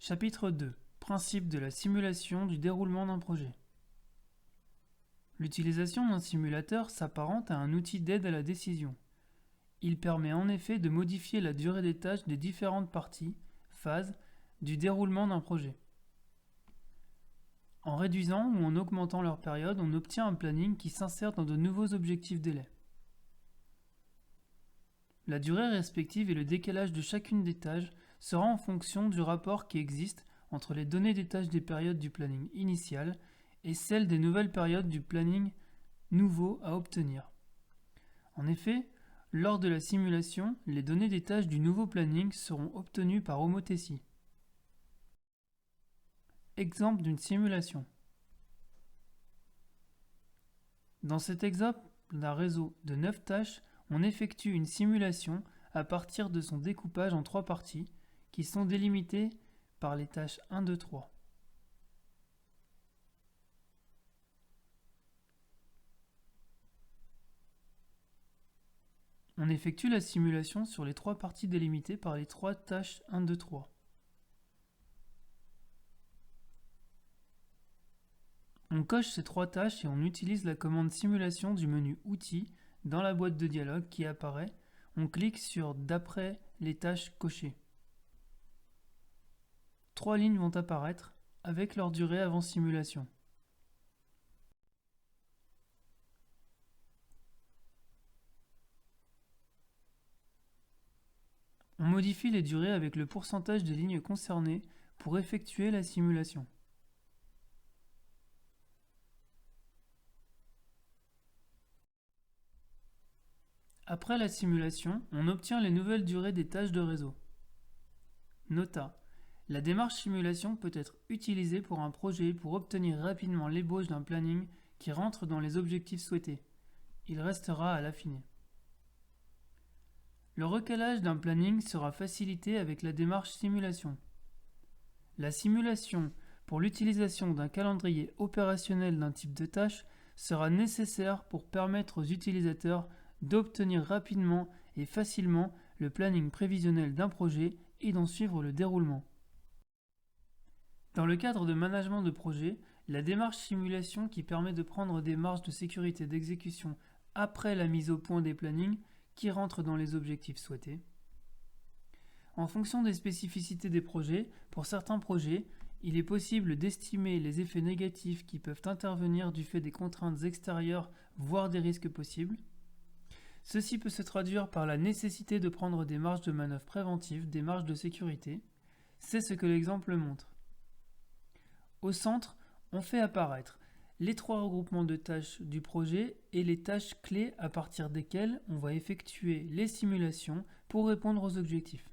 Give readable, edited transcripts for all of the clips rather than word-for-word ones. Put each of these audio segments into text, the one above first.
Chapitre 2. Principe de la simulation du déroulement d'un projet. L'utilisation d'un simulateur s'apparente à un outil d'aide à la décision. Il permet en effet de modifier la durée des tâches des différentes parties, phases, du déroulement d'un projet. En réduisant ou en augmentant leur période, on obtient un planning qui s'insère dans de nouveaux objectifs délais. La durée respective et le décalage de chacune des tâches sera en fonction du rapport qui existe entre les données des tâches des périodes du planning initial et celles des nouvelles périodes du planning nouveau à obtenir. En effet, lors de la simulation, les données des tâches du nouveau planning seront obtenues par homothétie. Exemple d'une simulation. Dans cet exemple d'un réseau de 9 tâches, on effectue une simulation à partir de son découpage en 3 parties qui sont délimitées par les tâches 1, 2, 3. On effectue la simulation sur les 3 parties délimitées par les 3 tâches 1, 2, 3. On coche ces 3 tâches et on utilise la commande simulation du menu Outils dans la boîte de dialogue qui apparaît. On clique sur d'après les tâches cochées. 3 lignes vont apparaître avec leur durée avant simulation. On modifie les durées avec le pourcentage des lignes concernées pour effectuer la simulation. Après la simulation, on obtient les nouvelles durées des tâches de réseau. Nota. La démarche simulation peut être utilisée pour un projet pour obtenir rapidement l'ébauche d'un planning qui rentre dans les objectifs souhaités. Il restera à l'affiner. Le recalage d'un planning sera facilité avec la démarche simulation. La simulation pour l'utilisation d'un calendrier opérationnel d'un type de tâche sera nécessaire pour permettre aux utilisateurs d'obtenir rapidement et facilement le planning prévisionnel d'un projet et d'en suivre le déroulement. Dans le cadre de management de projet, la démarche simulation qui permet de prendre des marges de sécurité d'exécution après la mise au point des plannings qui rentrent dans les objectifs souhaités. En fonction des spécificités des projets, pour certains projets, il est possible d'estimer les effets négatifs qui peuvent intervenir du fait des contraintes extérieures, voire des risques possibles. Ceci peut se traduire par la nécessité de prendre des marges de manœuvre préventives, des marges de sécurité. C'est ce que l'exemple montre. Au centre, on fait apparaître les 3 regroupements de tâches du projet et les tâches clés à partir desquelles on va effectuer les simulations pour répondre aux objectifs.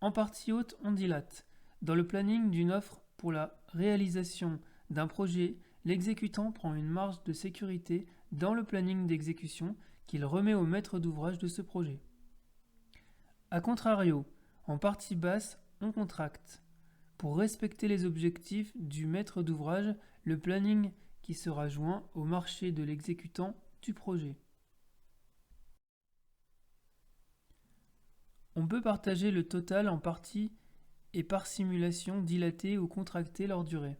En partie haute, on dilate. Dans le planning d'une offre pour la réalisation d'un projet, l'exécutant prend une marge de sécurité dans le planning d'exécution qu'il remet au maître d'ouvrage de ce projet. A contrario, en partie basse, on contracte. Pour respecter les objectifs du maître d'ouvrage, le planning qui sera joint au marché de l'exécutant du projet. On peut partager le total en parties et par simulation dilatée ou contractée leur durée.